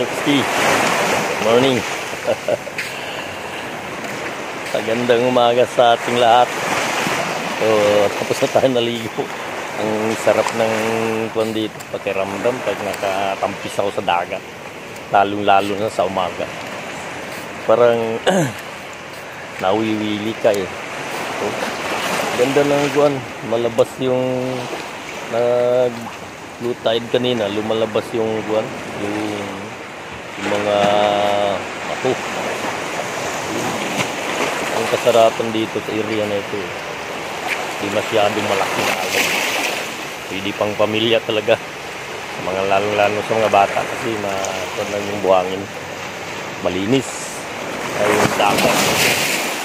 Tutski. Morning. Magandang umaga sa ating lahat. So, tapos na tayo naligo. Ang sarap ng tuwan dito, pakiramdam pag nakatampis ako sa dagat. Lalo na sa umaga. Parang nawiwili ka eh. So, ganda ng tuwan. Malabas yung blue tide kanina, lumalabas yung buwan, yung mga ako. Ang kasarapan dito sa area na ito, hindi masyadong malaki na alon. Pwede pang pamilya talaga, mga lalo sa mga bata kasi matunan yung buhangin. Malinis ay yung dagat,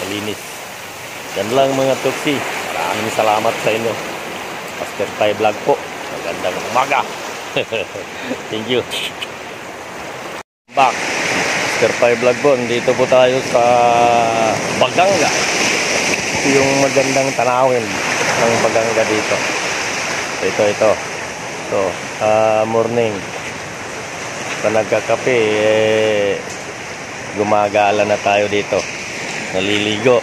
malinis. Yan lang mga Tutski, maraming salamat sa inyo. Master Pai Vlog po. Magandang umaga. Thank you. Back. Master Pai Vlog po. Dito po tayo sa Baganga. Ito yung magandang tanawin ng Baganga dito. Ito. So, morning. Sa nagkakape, gumagala na tayo dito. Naliligo.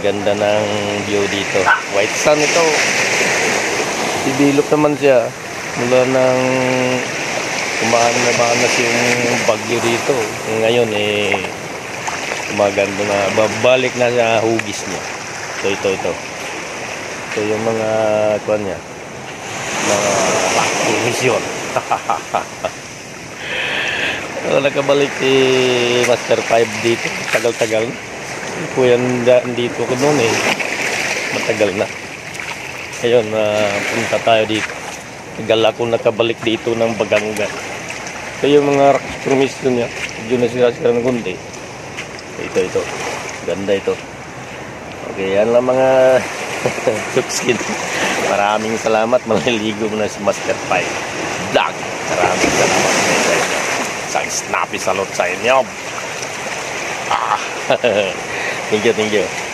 Ganda ng view dito. White sun ito. Ibilok naman siya. Mula ng umanas yung bagyo dito. Ngayon maganda na. Babalik na sa hugis niya. Ito. Ito yung mga kuwan niya. Mga mission. Nakabalik si Master 5 dito. Tagal-tagal na. Po yan dito ko noon matagal na. Ayun, punta tayo dito. Tagal ako nakabalik dito ng Baganga. Ito yung mga rock formation niya. Medyo nasira-sira ng kundi. Ito. Ganda ito. Okay, yan lang mga Tutski. Maraming salamat. Maliligo mo na si Master Pai Vlog. Maraming salamat sa inyo. Isang snappy salute sa inyo. Thank you.